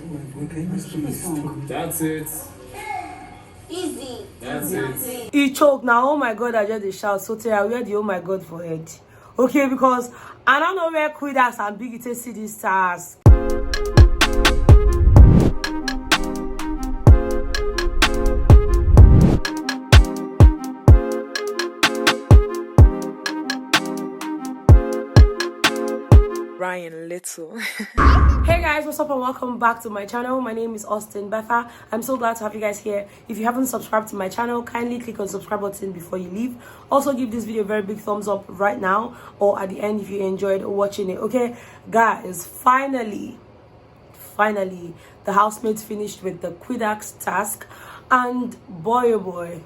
my God, can you please stop? That's it. Easy. That's it. He choked now. Oh my God, I just dey shout. So tell I wear the oh my God for head. Okay, because I don't know where Quidas and Biggie take see these stars. Ryan Little. Hey guys, what's up and welcome back to my channel. My name is Austin Betha. I'm so glad to have you guys here. If you haven't subscribed to my channel, kindly click on the subscribe button before you leave. Also give this video a very big thumbs up right now or at the end if you enjoyed watching it. Okay guys, finally the housemates finished with the Quidax task, and boy oh boy,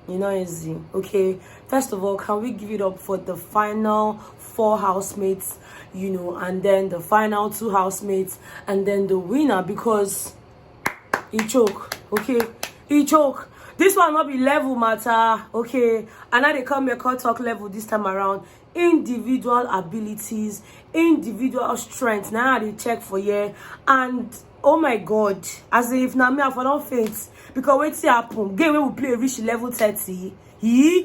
you know, easy. Okay, first of all, can we give it up for the final 4 housemates, you know, and then the final 2 housemates, and then the winner, because he choke. Okay, he choke. This one not be level matter. Okay, and now they come here call talk level this time around. Individual abilities, individual strength. Now they check for you, and oh my God, as if now me I don't faint, because wait see happen. Game we play reach level 30.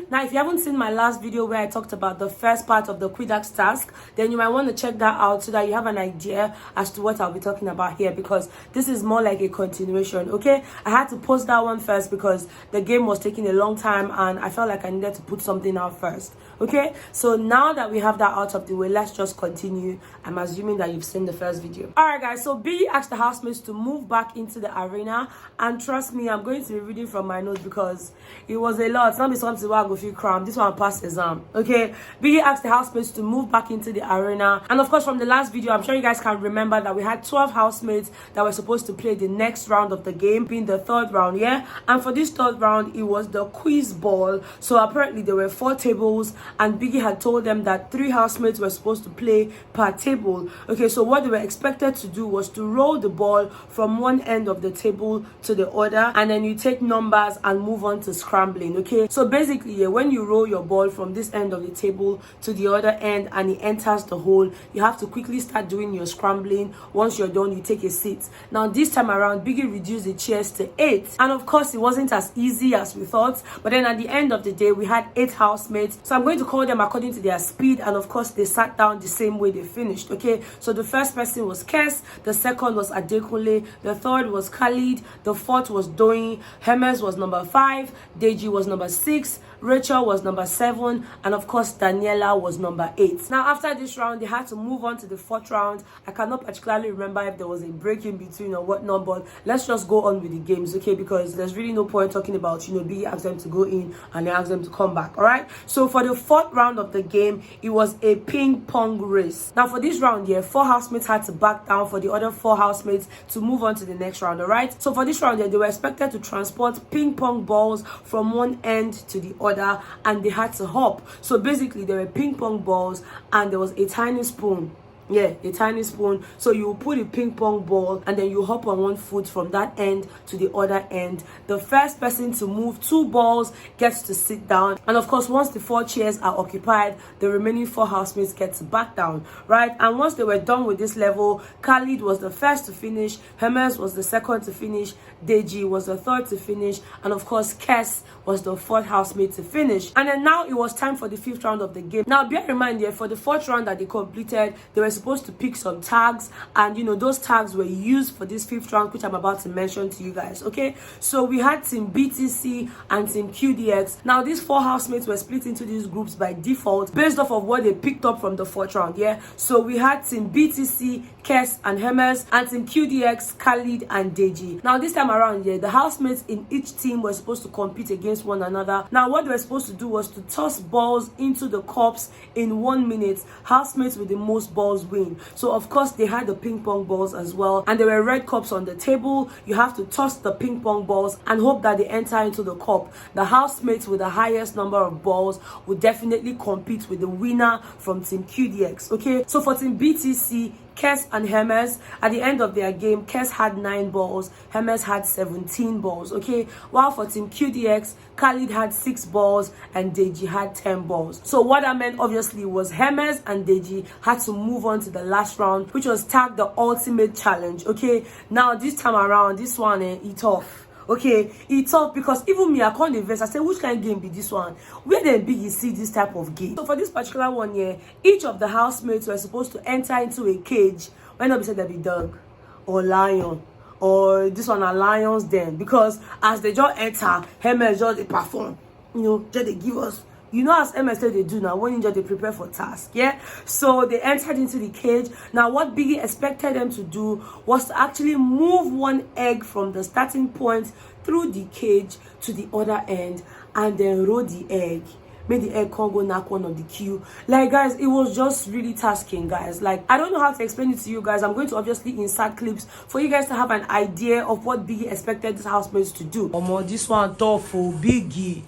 Now if you haven't seen my last video where I talked about the first part of the Quidax task, then you might want to check that out so that you have an idea as to what I'll be talking about here, because this is more like a continuation. Okay, I had to post that one first because the game was taking a long time and I felt like I needed to put something out first. Okay, so now that we have that out of the way, let's just continue. I'm assuming that you've seen the first video. All right guys, so Biggie asked the housemates to move back into the arena, and trust me, I'm going to be reading from my notes because it was a lot. It's not be something where I go feel cram. This one passed exam. Okay, Biggie asked the housemates to move back into the arena, and of course from the last video, I'm sure you guys can remember that we had 12 housemates that were supposed to play the next round of the game, being the 3rd round. Yeah, and for this 3rd round, it was the quiz ball. So apparently there were 4 tables, and Biggie had told them that 3 housemates were supposed to play per table. Okay, so what they were expected to do was to roll the ball from one end of the table to the other, and then you take numbers and move on to scrambling. Okay, so basically, yeah, when you roll your ball from this end of the table to the other end and it enters the hole, you have to quickly start doing your scrambling. Once you're done, you take a seat. Now this time around, Biggie reduced the chairs to 8, and of course it wasn't as easy as we thought, but then at the end of the day we had 8 housemates, so I'm going to call them according to their speed, and of course they sat down the same way they finished. Okay, so the first person was Kes, the second was Adekunle, the third was Khalid, the fourth was Doyin, Hermès was number 5, Deji was number 6, Rachel was number 7, and of course Daniela was number 8. Now after this round, they had to move on to the 4th round. I cannot particularly remember if there was a break in between or whatnot, but let's just go on with the games. Okay, because there's really no point talking about, you know, Biggie asked them to go in and they asked them to come back. All right, so for the 4th round of the game, it was a ping pong race. Now for this round here, 4 housemates had to back down for the other 4 housemates to move on to the next round. All right, so for this round here, they were expected to transport ping pong balls from one end to the other, and they had to hop. So basically there were ping pong balls and there was a tiny spoon. Yeah, a tiny spoon. So you put a ping pong ball and then you hop on one foot from that end to the other end. The first person to move 2 balls gets to sit down, and of course once the 4 chairs are occupied, the remaining 4 housemates get to back down, right? And once they were done with this level, Khalid was the first to finish, Hermès was the second to finish, Deji was the 3rd to finish, and of course Kes was the 4th housemate to finish. And then now it was time for the 5th round of the game. Now bear in mind here, for the 4th round that they completed, they were supposed to pick some tags, and you know, those tags were used for this 5th round, which I'm about to mention to you guys. Okay, so we had team BTC and team QDX. Now these 4 housemates were split into these groups by default based off of what they picked up from the 4th round. Yeah, so we had team BTC, Kes and Hermès, and team QDX, Khalid and Deji. Now this time around here, the housemates in each team were supposed to compete against one another. Now what they were supposed to do was to toss balls into the cups in 1 minute. Housemates with the most balls win. So of course they had the ping pong balls as well, and there were red cups on the table. You have to toss the ping pong balls and hope that they enter into the cup. The housemates with the highest number of balls would definitely compete with the winner from team QDX. Okay, so for team BTC, Kes and Hermès. At the end of their game, Kes had 9 balls, Hermès had 17 balls, okay? While for Team QDX, Khalid had 6 balls and Deji had 10 balls. So what that meant obviously was Hermès and Deji had to move on to the last round, which was tagged the Ultimate Challenge, okay? Now this time around, this one, it's tough. Okay, it's tough because even me, I can't invest. I said, which kind of game be this one? Where the Biggie see this type of game? So for this particular one here, each of the housemates were supposed to enter into a cage. When not be said there be dog or lion, or this one a lion's den, because as they just enter, Hermès just they perform. You know, just they give us. You know, as Hermès said they do now, when they prepare for task, yeah? So they entered into the cage. Now, what Biggie expected them to do was to actually move one egg from the starting point through the cage to the other end and then roll the egg. Make the egg can't go knock one of the queue. Like, guys, it was just really tasking, guys. Like, I don't know how to explain it to you guys. I'm going to obviously insert clips for you guys to have an idea of what Biggie expected these housemates to do. This one tough for Biggie.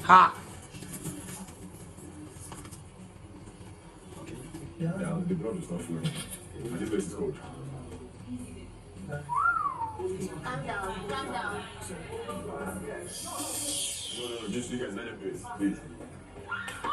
Ha! Yeah, the blood is not flowing. And this place is cold. Calm down, calm down. No, just you guys let them do it, please.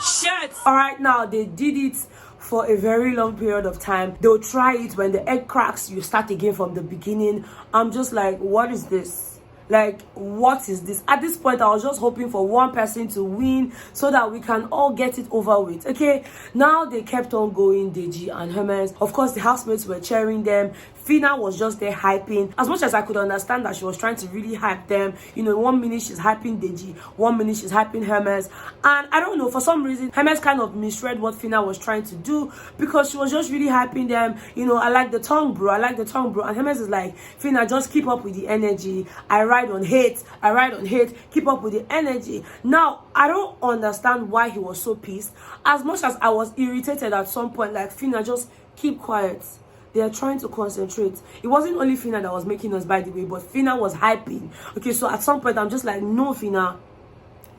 Shit! Alright, now they did it for a very long period of time. They'll try it when the egg cracks, you start again from the beginning. I'm just like, what is this? Like, what is this? At this point, I was just hoping for one person to win so that we can all get it over with. Okay, now they kept on going, Deji and Hermès. Of course, the housemates were cheering them. Fina was just there hyping. As much as I could understand that she was trying to really hype them. You know, 1 minute she's hyping Deji, 1 minute she's hyping Hermès. And I don't know, for some reason, Hermès kind of misread what Fina was trying to do because she was just really hyping them. You know, I like the tongue, bro. I like the tongue, bro. And Hermès is like, Fina, just keep up with the energy. I ride on hate. I ride on hate. Keep up with the energy. Now, I don't understand why he was so pissed. As much as I was irritated at some point, like, Fina, just keep quiet. They are trying to concentrate. It wasn't only Fina that was making us, by the way, but Fina was hyping. Okay, so at some point, I'm just like, no, Fina,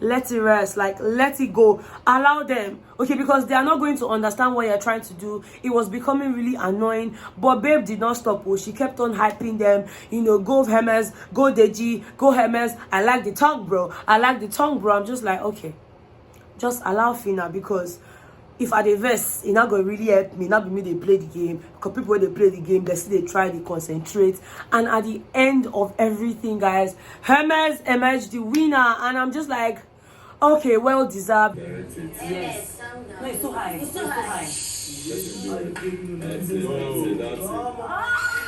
let it rest. Like, let it go. Allow them. Okay, because they are not going to understand what you're trying to do. It was becoming really annoying. But Babe did not stop. Oh, she kept on hyping them. You know, go Hermès, go Deji, go Hermès. I like the tongue, bro. I like the tongue, bro. I'm just like, okay, just allow Fina, because if I verse, it's not going to really help me. Not be me they play the game. Because people when they play the game, they still they try, they concentrate. And at the end of everything, guys, Hermès emerged the winner. And I'm just like, okay, well deserved. Yes. No, it's too high. It's too high.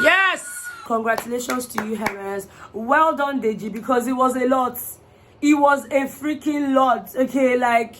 Yes! Congratulations to you, Hermès. Well done, Deji, because it was a lot. It was a freaking lot. Okay, like,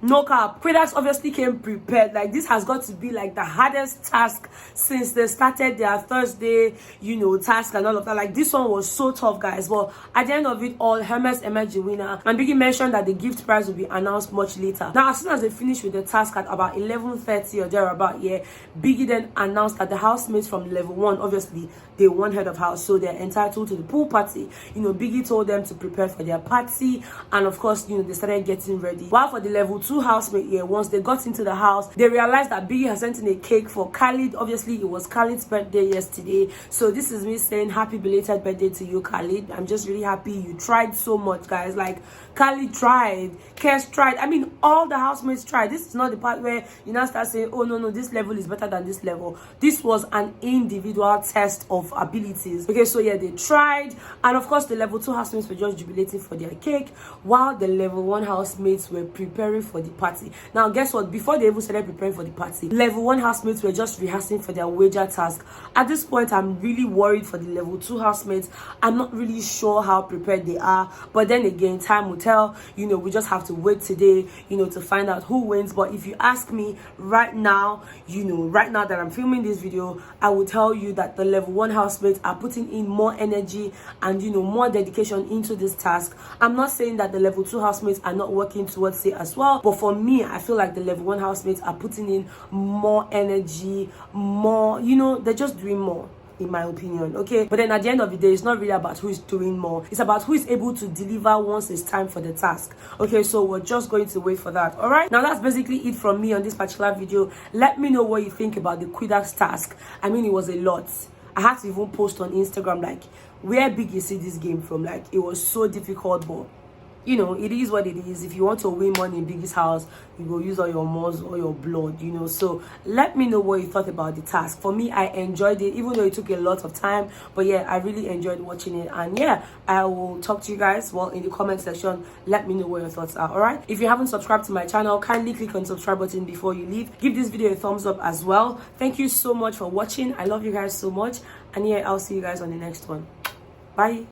no cap. Quiddax obviously came prepared. Like, this has got to be like the hardest task since they started their Thursday, you know, task and all of that. Like, this one was so tough, guys. But at the end of it all, Hermès emerged the winner. And Biggie mentioned that the gift prize will be announced much later. Now, as soon as they finished with the task at about 11:30 or thereabout, yeah, Biggie then announced that the housemates from level 1, obviously, they won head of house, so they're entitled to the pool party. You know, Biggie told them to prepare for their party, and of course, you know, they started getting ready. While for the level 2 housemate here, once they got into the house, they realized that Biggie has sent in a cake for Khalid. Obviously, it was Khalid's birthday yesterday, so this is me saying happy belated birthday to you, Khalid. I'm just really happy you tried so much, guys. Like, Khalid tried, Kes tried. I mean, all the housemates tried. This is not the part where you now start saying, oh no, this level is better than this level. This was an individual test of abilities. Okay, so yeah, they tried, and of course the level 2 housemates were just jubilating for their cake, while the level 1 housemates were preparing for the party. Now, guess what? Before they even started preparing for the party, level 1 housemates were just rehearsing for their wager task. At this point, I'm really worried for the level 2 housemates. I'm not really sure how prepared they are, but then again, time will tell. You know, we just have to wait today, you know, to find out who wins. But if you ask me right now, you know, right now that I'm filming this video, I will tell you that the level 1 housemates are putting in more energy and, you know, more dedication into this task. I'm not saying that the level 2 housemates are not working towards it as well, but for me, I feel like the level 1 housemates are putting in more energy, more, you know, they're just doing more. in my opinion. Okay, but then at the end of the day, it's not really about who is doing more, it's about who is able to deliver once it's time for the task. Okay, so we're just going to wait for that. All right, now that's basically it from me on this particular video. Let me know what you think about the Quidax task. I mean, it was a lot. I had to even post on Instagram like where Biggie see this game from. Like, it was so difficult, but you know, it is what it is. If you want to win money in Biggie's house, you go use all your muscle or your blood, you know. So let me know what you thought about the task. For me, I enjoyed it, even though it took a lot of time. But yeah, I really enjoyed watching it. And yeah, I will talk to you guys, well, in the comment section. Let me know what your thoughts are. All right, if you haven't subscribed to my channel, kindly click on the subscribe button before you leave. Give this video a thumbs up as well. Thank you so much for watching. I love you guys so much. And yeah, I'll see you guys on the next one. Bye.